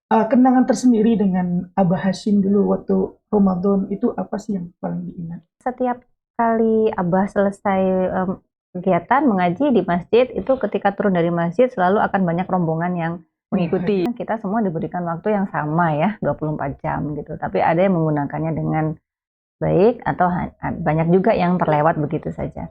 kenangan tersendiri dengan Abah Hashim dulu waktu Ramadan itu apa sih yang paling diingat? Setiap kali Abah selesai kegiatan mengaji di masjid, itu ketika turun dari masjid selalu akan banyak rombongan yang mengikuti. Kita semua diberikan waktu yang sama ya, 24 jam gitu. Tapi ada yang menggunakannya dengan baik atau banyak juga yang terlewat begitu saja.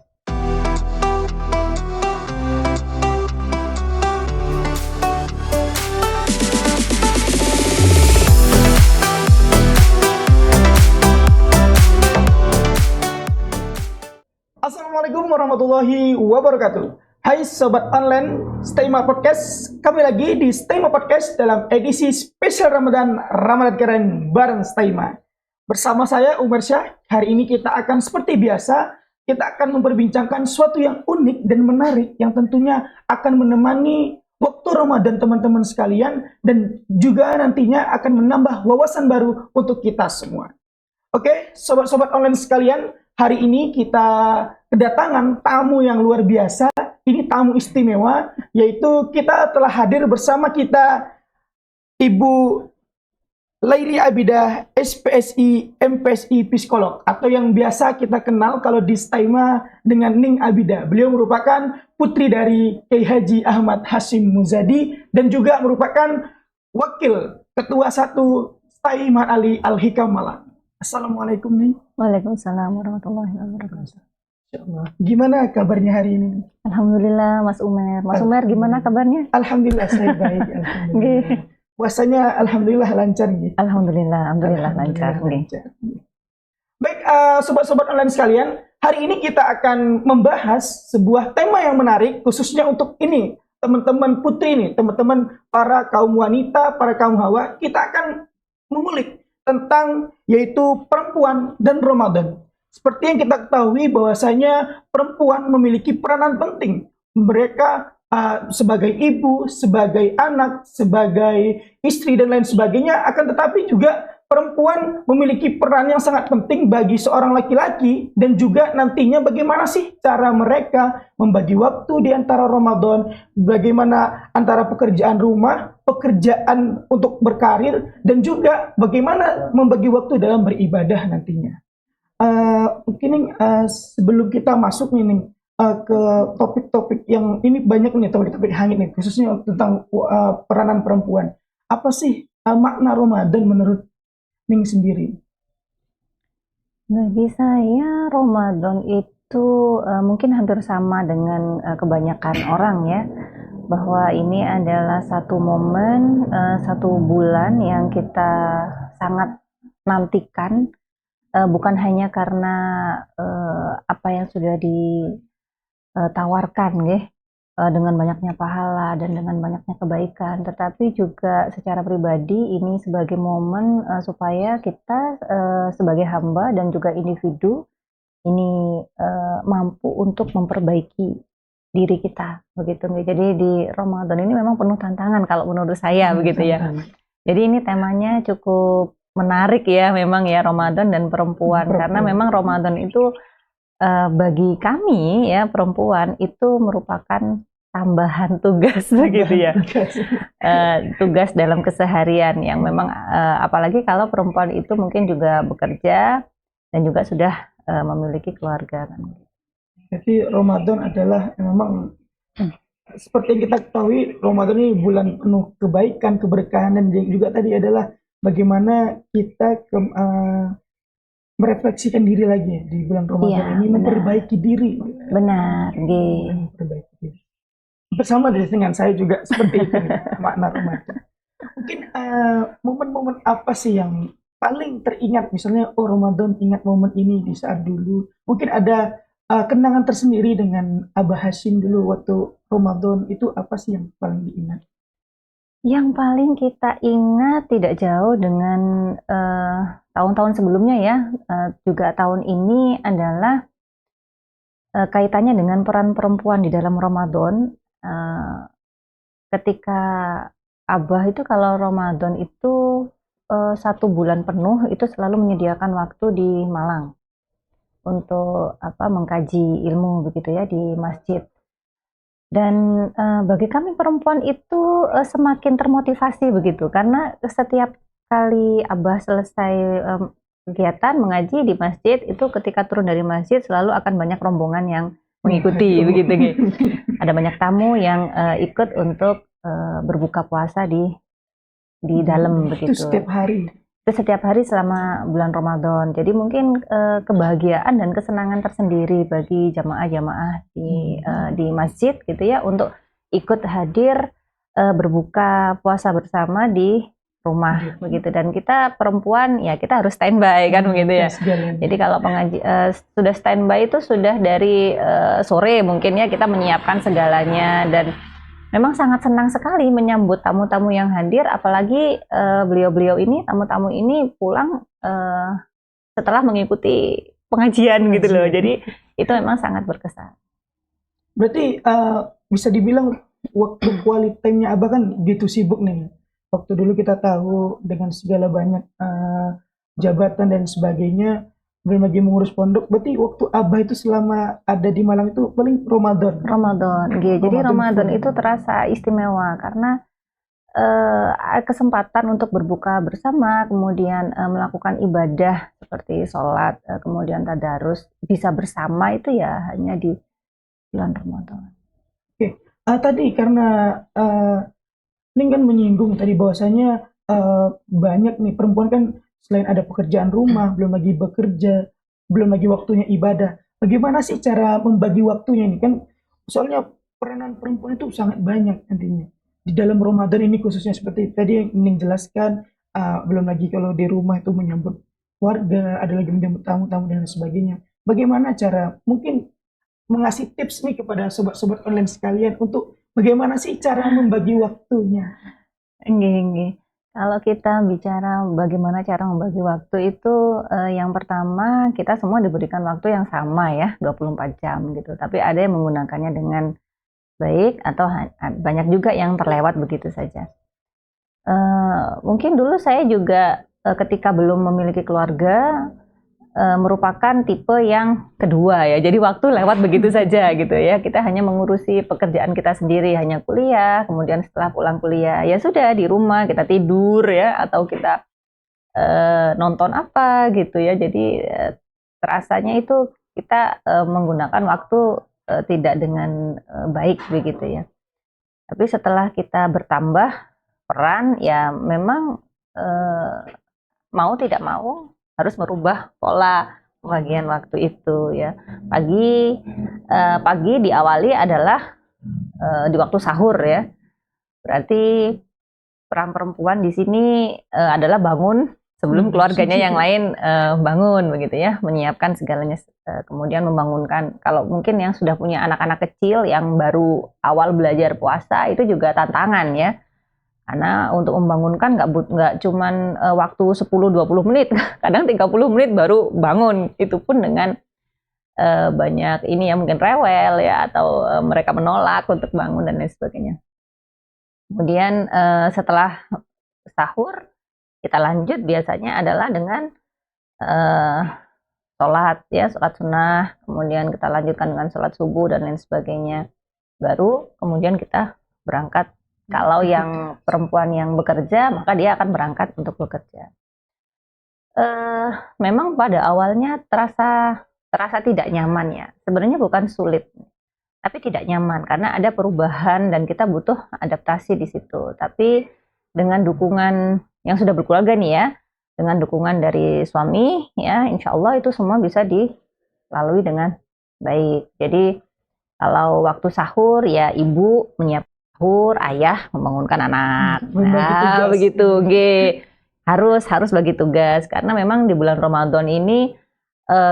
Assalamualaikum warahmatullahi wabarakatuh. Hai Sobat Online Stayma Podcast. Kami lagi di Stayma Podcast dalam edisi spesial Ramadan Keren bareng Stayma. Bersama saya Umar Syah. Hari ini kita akan seperti biasa, kita akan memperbincangkan sesuatu yang unik dan menarik yang tentunya akan menemani waktu Ramadan teman-teman sekalian dan juga nantinya akan menambah wawasan baru untuk kita semua. Oke, sobat-sobat online sekalian, hari ini kita kedatangan tamu yang luar biasa. Ini tamu istimewa, yaitu kita telah hadir bersama kita Ibu Lairi Abidah, SPSI, MPSI Psikolog, atau yang biasa kita kenal kalau di Staima dengan Ning Abidah. Beliau merupakan putri dari Kiai Haji Ahmad Hashim Muzadi dan juga merupakan wakil ketua 1 Staima Ali Al-Hikam Malang. Assalamualaikum nih. Waalaikumsalam warahmatullahi wabarakatuh. Gimana kabarnya hari ini? Alhamdulillah Mas Umer. Mas Umer gimana kabarnya? Alhamdulillah saya baik. Alhamdulillah. Puasanya alhamdulillah lancar gitu. Alhamdulillah lancar. Baik, sobat-sobat online sekalian, hari ini kita akan membahas sebuah tema yang menarik khususnya untuk ini teman-teman putri ini, teman-teman para kaum wanita, para kaum hawa. Kita akan mengulik tentang yaitu perempuan dan Ramadan. Seperti yang kita ketahui bahwasanya perempuan memiliki peranan penting. Mereka sebagai ibu, sebagai anak, sebagai istri dan lain sebagainya. Akan tetapi juga perempuan memiliki peran yang sangat penting bagi seorang laki-laki dan juga nantinya bagaimana sih cara mereka membagi waktu di antara Ramadan, bagaimana antara pekerjaan rumah, pekerjaan untuk berkarir, dan juga bagaimana membagi waktu dalam beribadah nantinya. Mungkin sebelum kita masuk nih ke topik-topik yang ini banyak nih, topik-topik hangat nih, khususnya tentang peranan perempuan. Apa sih makna Ramadan menurut Ning sendiri? Bagi saya Ramadan itu mungkin hampir sama dengan kebanyakan orang ya, bahwa ini adalah satu momen, satu bulan yang kita sangat nantikan, bukan hanya karena apa yang sudah ditawarkan dengan banyaknya pahala dan dengan banyaknya kebaikan, tetapi juga secara pribadi ini sebagai momen supaya kita sebagai hamba dan juga individu ini mampu untuk memperbaiki diri kita, begitu. Jadi di Ramadan ini memang penuh tantangan kalau menurut saya, begitu ya. Jadi ini temanya cukup menarik ya, memang ya, Ramadan dan perempuan, karena memang Ramadan itu bagi kami ya perempuan itu merupakan tambahan tugas begitu ya, tugas dalam keseharian yang memang apalagi kalau perempuan itu mungkin juga bekerja dan juga sudah memiliki keluarga kan. Jadi Ramadan adalah memang seperti yang kita ketahui, Ramadan ini bulan penuh kebaikan, keberkahan, dan juga tadi adalah bagaimana kita merefleksikan diri lagi di bulan Ramadan ini, memperbaiki diri. Benar, memperbaiki diri. Bersama dengan saya juga seperti itu makna Ramadan. Mungkin momen-momen apa sih yang paling teringat, misalnya Ramadan ingat momen ini di saat dulu. Mungkin ada kenangan tersendiri dengan Abah Hashim dulu waktu Ramadan, itu apa sih yang paling diingat? Yang paling kita ingat tidak jauh dengan tahun-tahun sebelumnya ya, juga tahun ini adalah kaitannya dengan peran perempuan di dalam Ramadan. Ketika Abah itu kalau Ramadan itu 1 bulan penuh itu selalu menyediakan waktu di Malang untuk mengkaji ilmu begitu ya di masjid. Dan bagi kami perempuan itu semakin termotivasi begitu, karena setiap kali Abah selesai kegiatan mengaji di masjid, itu ketika turun dari masjid selalu akan banyak rombongan yang mengikuti begitu gitu. Ada banyak tamu yang ikut untuk berbuka puasa di dalam Itu begitu. setiap hari. Itu setiap hari selama bulan Ramadan. Jadi mungkin kebahagiaan dan kesenangan tersendiri bagi jamaah-jamaah di masjid gitu ya, untuk ikut hadir berbuka puasa bersama di rumah begitu. Dan kita perempuan ya kita harus standby kan begitu ya. Jadi kalau pengaji sudah standby itu sudah dari sore mungkin ya, kita menyiapkan segalanya. Dan memang sangat senang sekali menyambut tamu-tamu yang hadir, apalagi beliau-beliau ini, tamu-tamu ini pulang setelah mengikuti pengajian gitu loh. Jadi itu memang sangat berkesan. Berarti bisa dibilang waktu quality time-nya Abah kan gitu sibuk nih. Waktu dulu kita tahu dengan segala banyak jabatan dan sebagainya, belum lagi mengurus pondok. Berarti waktu Abah itu selama ada di Malang itu paling Ramadan. Jadi Ramadan itu terasa istimewa karena kesempatan untuk berbuka bersama, kemudian melakukan ibadah seperti sholat, kemudian tadarus, bisa bersama itu ya hanya di bulan Ramadan. Oke, tadi karena ini kan menyinggung tadi bahwasanya banyak nih perempuan kan selain ada pekerjaan rumah, belum lagi bekerja, belum lagi waktunya ibadah. Bagaimana sih cara membagi waktunya ini kan? Soalnya peranan perempuan itu sangat banyak nantinya. Di dalam Ramadan ini khususnya seperti tadi yang Ning jelaskan, belum lagi kalau di rumah itu menyambut warga, ada lagi menyambut tamu-tamu dan sebagainya. Bagaimana cara mungkin mengasih tips nih kepada sobat-sobat online sekalian untuk bagaimana sih cara membagi waktunya? Nggih. Kalau kita bicara bagaimana cara membagi waktu itu, yang pertama kita semua diberikan waktu yang sama ya, 24 jam gitu. Tapi ada yang menggunakannya dengan baik atau banyak juga yang terlewat begitu saja. Mungkin dulu saya juga ketika belum memiliki keluarga merupakan tipe yang kedua ya. Jadi waktu lewat begitu saja gitu ya. Kita hanya mengurusi pekerjaan kita sendiri, hanya kuliah, kemudian setelah pulang kuliah ya sudah di rumah kita tidur ya, atau kita nonton apa gitu ya. Jadi terasanya itu kita menggunakan waktu tidak dengan baik begitu ya. Tapi setelah kita bertambah peran ya memang mau tidak mau harus merubah pola pembagian waktu itu ya. Pagi diawali adalah di waktu sahur ya. Berarti peran perempuan di sini adalah bangun sebelum keluarganya yang lain bangun begitu ya, menyiapkan segalanya, kemudian membangunkan. Kalau mungkin yang sudah punya anak-anak kecil yang baru awal belajar puasa itu juga tantangan ya. Karena untuk membangunkan nggak cuman waktu 10-20 menit, kadang 30 menit baru bangun. Itu pun dengan banyak ini ya, mungkin rewel ya, atau mereka menolak untuk bangun dan lain sebagainya. Kemudian setelah sahur, kita lanjut biasanya adalah dengan sholat ya, sholat sunnah, kemudian kita lanjutkan dengan sholat subuh dan lain sebagainya. Baru kemudian kita berangkat. Kalau yang perempuan yang bekerja, maka dia akan berangkat untuk bekerja. Memang pada awalnya terasa tidak nyaman ya. Sebenarnya bukan sulit, tapi tidak nyaman karena ada perubahan dan kita butuh adaptasi di situ. Tapi dengan dukungan yang sudah berkeluarga nih ya, dengan dukungan dari suami ya, insya Allah itu semua bisa dilalui dengan baik. Jadi kalau waktu sahur ya ibu menyiapkan sahur, ayah membangunkan anak. Nah, begitu, harus bagi tugas karena memang di bulan Ramadan ini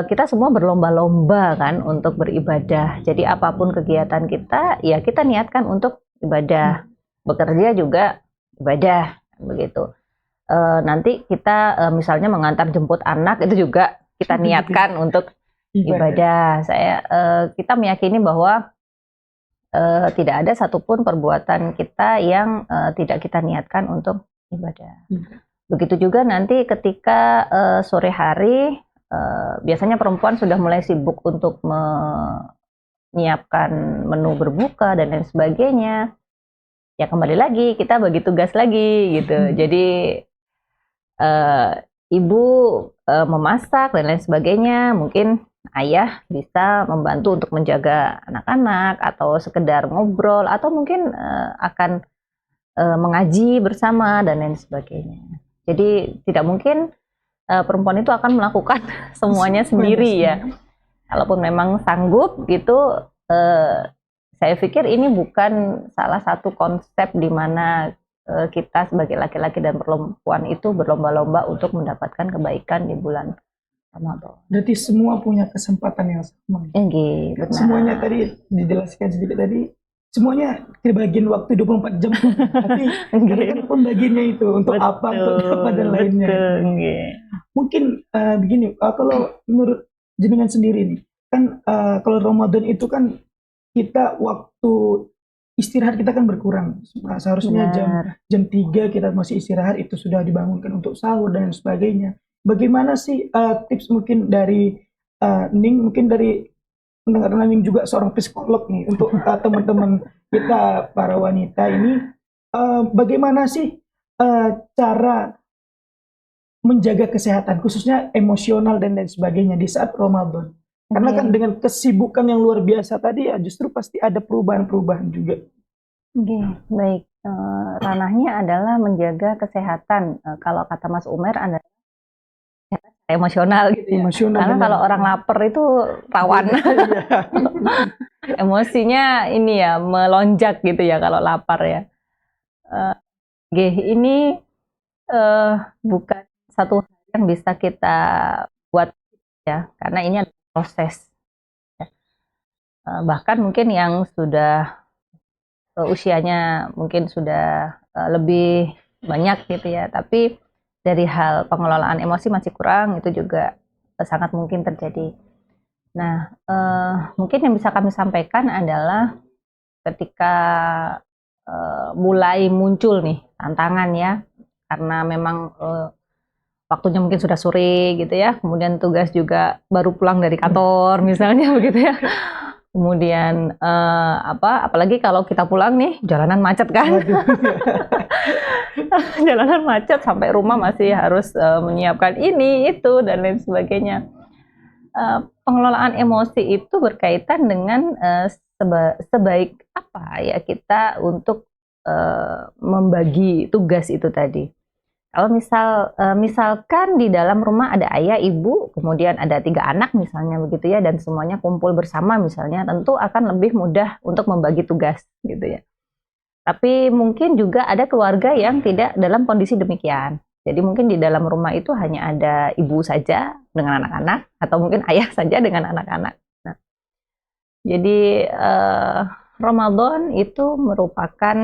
kita semua berlomba-lomba kan untuk beribadah. Jadi apapun kegiatan kita, ya kita niatkan untuk ibadah. Bekerja juga ibadah, begitu. Nanti kita misalnya mengantar jemput anak itu juga kita niatkan untuk ibadah. Kita meyakini bahwa tidak ada satupun perbuatan kita yang tidak kita niatkan untuk ibadah. Begitu juga nanti ketika sore hari, biasanya perempuan sudah mulai sibuk untuk menyiapkan menu berbuka dan lain sebagainya. Ya kembali lagi kita bagi tugas lagi gitu. Jadi ibu memasak dan lain sebagainya, mungkin ayah bisa membantu untuk menjaga anak-anak atau sekedar ngobrol atau mungkin akan mengaji bersama dan lain sebagainya. Jadi tidak mungkin perempuan itu akan melakukan semuanya sendiri ya. Kalaupun memang sanggup gitu, saya pikir ini bukan salah satu konsep di mana kita sebagai laki-laki dan perempuan itu berlomba-lomba untuk mendapatkan kebaikan di bulan Ramadan. Berarti semua punya kesempatan yang sama. Enggak, benar. Semuanya tadi dijelaskan sedikit tadi, semuanya kebagian waktu 24 jam. Tapi karena kan pembagiannya itu untuk apa, untuk apa dan lainnya. Mungkin begini, kalau menurut jenengan sendiri nih, kan kalau Ramadan itu kan kita waktu istirahat kita kan berkurang. Seharusnya jam 3 kita masih istirahat, itu sudah dibangunkan untuk sahur dan sebagainya. Bagaimana sih tips mungkin dari Ning, mungkin dari karena Ning juga seorang psikolog nih, untuk teman-teman kita para wanita ini, bagaimana sih cara menjaga kesehatan khususnya emosional dan lain sebagainya di saat Ramadan? Karena kan dengan kesibukan yang luar biasa tadi ya, justru pasti ada perubahan-perubahan juga. Baik. Ranahnya adalah menjaga kesehatan. Kalau kata Mas Umer adalah emosional gitu ya. Karena kalau orang lapar itu rawan. Emosinya ini ya melonjak gitu ya kalau lapar ya. Ini bukan satu hal yang bisa kita buat ya, karena ini adalah proses. Bahkan mungkin yang sudah usianya mungkin sudah lebih banyak gitu ya, tapi dari hal pengelolaan emosi masih kurang, itu juga sangat mungkin terjadi. Nah, mungkin yang bisa kami sampaikan adalah ketika mulai muncul nih tantangan ya, karena memang waktunya mungkin sudah sore gitu ya, kemudian tugas juga baru pulang dari kantor misalnya begitu ya. Kemudian apalagi kalau kita pulang nih jalanan macet kan. Jalanan macet sampai rumah masih harus menyiapkan ini itu dan lain sebagainya. Pengelolaan emosi itu berkaitan dengan sebaik apa ya kita untuk membagi tugas itu tadi. Kalau misalkan di dalam rumah ada ayah, ibu, kemudian ada 3 anak misalnya begitu ya, dan semuanya kumpul bersama misalnya, tentu akan lebih mudah untuk membagi tugas gitu ya. Tapi mungkin juga ada keluarga yang tidak dalam kondisi demikian. Jadi mungkin di dalam rumah itu hanya ada ibu saja dengan anak-anak, atau mungkin ayah saja dengan anak-anak. Nah, jadi Ramadan itu merupakan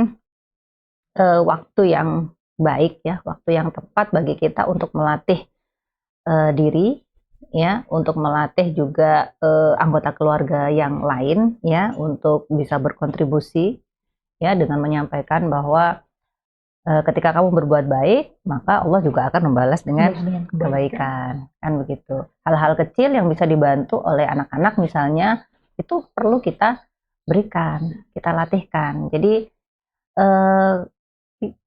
waktu yang baik ya, waktu yang tepat bagi kita untuk melatih diri ya, untuk melatih juga anggota keluarga yang lain ya, untuk bisa berkontribusi ya, dengan menyampaikan bahwa ketika kamu berbuat baik, maka Allah juga akan membalas dengan kebaikan, kan begitu. Hal-hal kecil yang bisa dibantu oleh anak-anak misalnya, itu perlu kita berikan, kita latihkan. Jadi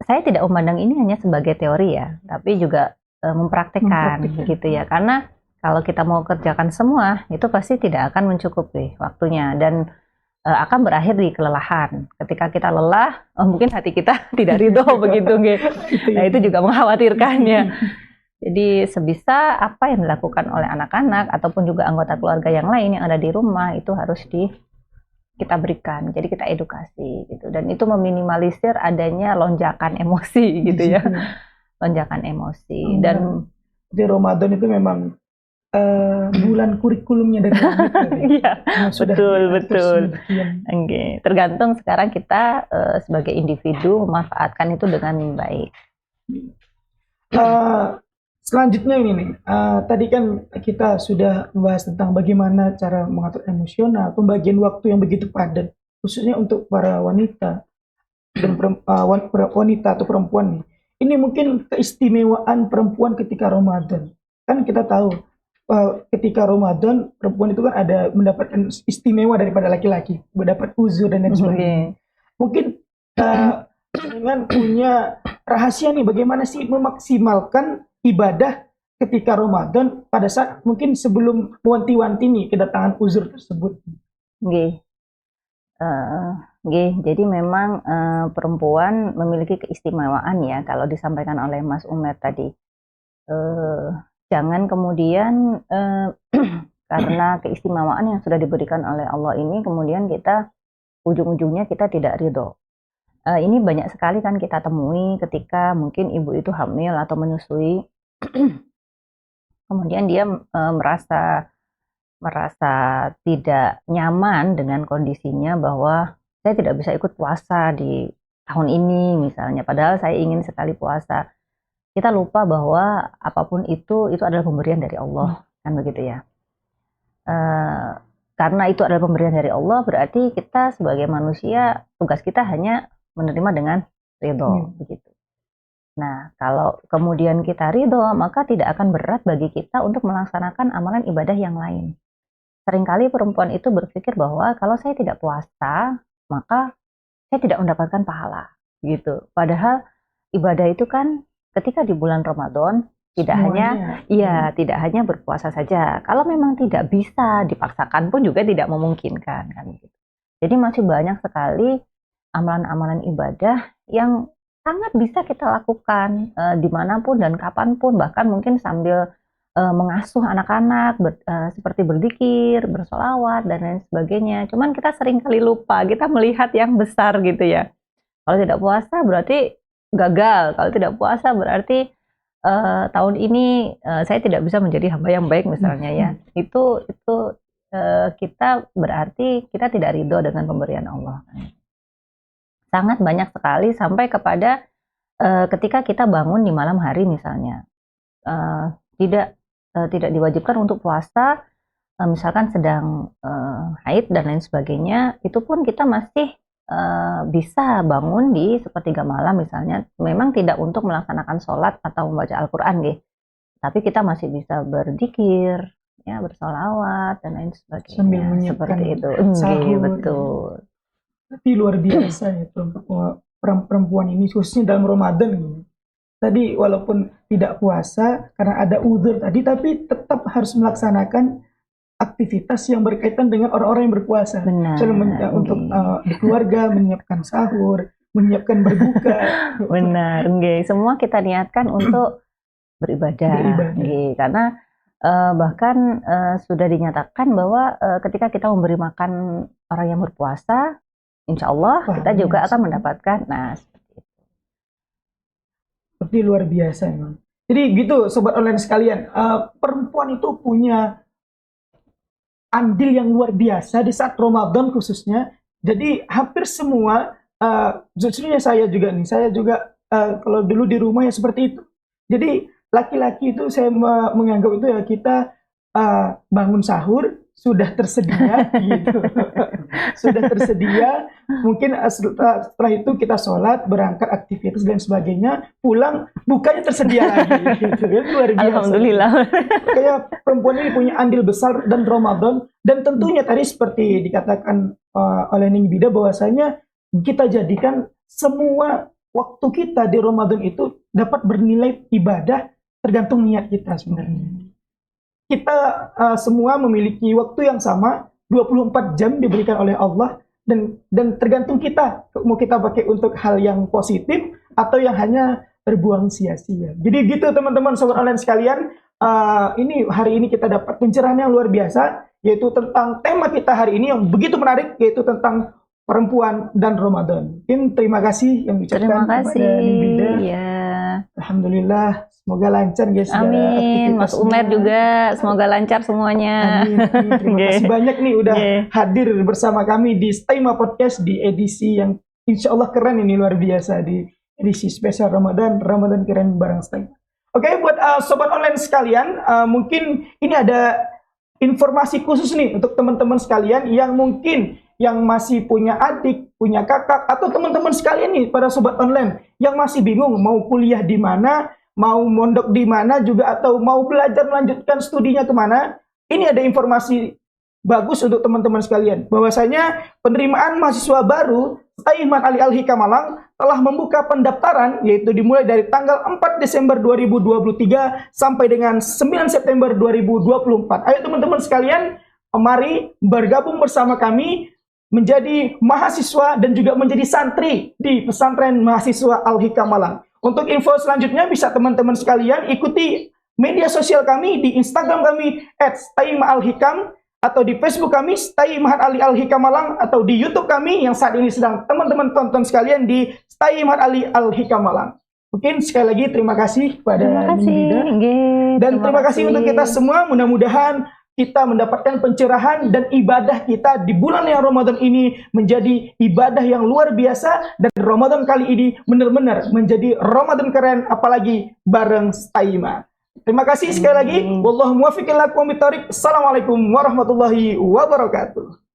saya tidak memandang ini hanya sebagai teori ya, tapi juga mempraktekkan gitu ya. Karena kalau kita mau kerjakan semua, itu pasti tidak akan mencukupi waktunya dan akan berakhir di kelelahan. Ketika kita lelah, mungkin hati kita tidak ridho begitu, nah itu juga mengkhawatirkan ya. Jadi sebisa apa yang dilakukan oleh anak-anak ataupun juga anggota keluarga yang lain yang ada di rumah itu harus kita berikan, jadi kita edukasi gitu, dan itu meminimalisir adanya lonjakan emosi gitu ya, lonjakan emosi. Dan di Ramadan itu memang bulan kurikulumnya dari iya, betul. Tergantung sekarang kita sebagai individu memanfaatkan itu dengan baik. Selanjutnya ini nih, tadi kan kita sudah membahas tentang bagaimana cara mengatur emosional, pembagian waktu yang begitu padat, khususnya untuk para wanita dan wanita atau perempuan nih. Ini mungkin keistimewaan perempuan ketika Ramadan. Kan kita tahu ketika Ramadan perempuan itu kan ada mendapatkan istimewa daripada laki-laki, mendapat uzur dan lain sebagainya. Mungkin dengan punya rahasia nih bagaimana sih memaksimalkan ibadah ketika Ramadan pada saat mungkin sebelum wanti-wanti nih kedatangan uzur tersebut. Nggih. Jadi memang perempuan memiliki keistimewaan ya kalau disampaikan oleh Mas Umer tadi. Jangan kemudian karena keistimewaan yang sudah diberikan oleh Allah ini kemudian kita ujung-ujungnya kita tidak ridho. Ini banyak sekali kan kita temui ketika mungkin ibu itu hamil atau menyusui, kemudian dia merasa tidak nyaman dengan kondisinya bahwa saya tidak bisa ikut puasa di tahun ini misalnya, padahal saya ingin sekali puasa. Kita lupa bahwa apapun itu adalah pemberian dari Allah, kan begitu ya. Karena itu adalah pemberian dari Allah, berarti kita sebagai manusia tugas kita hanya menerima dengan ridho, begitu. Nah, kalau kemudian kita ridho, maka tidak akan berat bagi kita untuk melaksanakan amalan ibadah yang lain. Seringkali perempuan itu berpikir bahwa kalau saya tidak puasa, maka saya tidak mendapatkan pahala, gitu. Padahal ibadah itu kan ketika di bulan Ramadan tidak hanya berpuasa saja. Kalau memang tidak bisa dipaksakan pun juga tidak memungkinkan, kan gitu. Jadi masih banyak sekali amalan-amalan ibadah yang sangat bisa kita lakukan dimanapun dan kapanpun, bahkan mungkin sambil mengasuh anak-anak seperti berzikir, bersolawat dan lain sebagainya. Cuman kita sering kali lupa, kita melihat yang besar gitu ya. Kalau tidak puasa berarti gagal, kalau tidak puasa berarti tahun ini saya tidak bisa menjadi hamba yang baik misalnya ya. Itu kita berarti kita tidak ridho dengan pemberian Allah. Sangat banyak sekali sampai kepada ketika kita bangun di malam hari misalnya. Tidak diwajibkan untuk puasa, misalkan sedang haid dan lain sebagainya, itu pun kita masih bisa bangun di sepertiga malam misalnya, memang tidak untuk melaksanakan sholat atau membaca Al-Quran gitu, tapi kita masih bisa berzikir, ya, bersolawat dan lain sebagainya. Sambil menyiapkan seperti itu. sahur. Betul. Tapi luar biasa ya perempuan ini khususnya dalam Ramadan gitu. Tadi walaupun tidak puasa karena ada uzur tadi, tapi tetap harus melaksanakan aktivitas yang berkaitan dengan orang-orang yang berpuasa. Benar. Untuk di keluarga menyiapkan sahur, menyiapkan berbuka. Benar, semua kita niatkan untuk beribadah. Karena bahkan sudah dinyatakan bahwa ketika kita memberi makan orang yang berpuasa, insya Allah kita juga akan mendapatkan. Seperti luar biasa emang. Jadi gitu sobat online sekalian, perempuan itu punya andil yang luar biasa di saat Ramadan khususnya. Jadi hampir semua, justru saya juga kalau dulu di rumah ya seperti itu. Jadi laki-laki itu saya menganggap itu ya kita bangun sahur sudah tersedia gitu. Sudah tersedia, mungkin setelah itu kita sholat, berangkat aktivitas dan sebagainya, pulang bukanya tersedia lagi gitu. Luar biasa. Alhamdulillah. Kayak perempuan ini punya andil besar dan Ramadan, dan tentunya tadi seperti dikatakan oleh Ning Bida bahwasanya kita jadikan semua waktu kita di Ramadan itu dapat bernilai ibadah tergantung niat kita sebenarnya. Kita semua memiliki waktu yang sama, 24 jam diberikan oleh Allah, dan tergantung kita mau kita pakai untuk hal yang positif atau yang hanya terbuang sia-sia. Jadi gitu teman-teman sobat online sekalian, hari ini kita dapat pencerahan yang luar biasa, yaitu tentang tema kita hari ini yang begitu menarik, yaitu tentang perempuan dan Ramadan. Mungkin terima kasih yang diucapkan kepada Nibida. Ya. Alhamdulillah, semoga lancar guys. Amin. Mas Umer juga semoga lancar semuanya. Amin. Terima kasih banyak nih udah hadir bersama kami di Staima Podcast di edisi yang insya Allah keren ini, luar biasa, di edisi spesial Ramadan keren bareng Staima. Oke, buat sobat online sekalian, mungkin ini ada informasi khusus nih untuk teman-teman sekalian yang mungkin yang masih punya adik, punya kakak, atau teman-teman sekalian nih para sobat online yang masih bingung mau kuliah di mana, mau mondok di mana juga atau mau belajar melanjutkan studinya kemana, ini ada informasi bagus untuk teman-teman sekalian. Bahwasanya penerimaan mahasiswa baru Taiman Ali Al-Hikam Malang telah membuka pendaftaran, yaitu dimulai dari tanggal 4 Desember 2023 sampai dengan 9 September 2024. Ayo teman-teman sekalian, mari bergabung bersama kami menjadi mahasiswa dan juga menjadi santri di pesantren mahasiswa Al-Hikam Malang. Untuk info selanjutnya bisa teman-teman sekalian ikuti media sosial kami di Instagram kami @taimaalhikam atau di Facebook kami Taiman Ali Al-Hikam Malang atau di YouTube kami yang saat ini sedang teman-teman tonton sekalian di Taiman Ali Al-Hikam Malang. Mungkin sekali lagi terima kasih kepada Terima kasih. Nida. Dan terima kasih untuk kita semua. Mudah-mudahan kita mendapatkan pencerahan dan ibadah kita di bulan yang Ramadan ini menjadi ibadah yang luar biasa, dan Ramadan kali ini benar-benar menjadi Ramadan keren, apalagi bareng Taima. Terima kasih sekali lagi. Wallahu muwaffiq ila aqwamit thoriq. Assalamualaikum warahmatullahi wabarakatuh.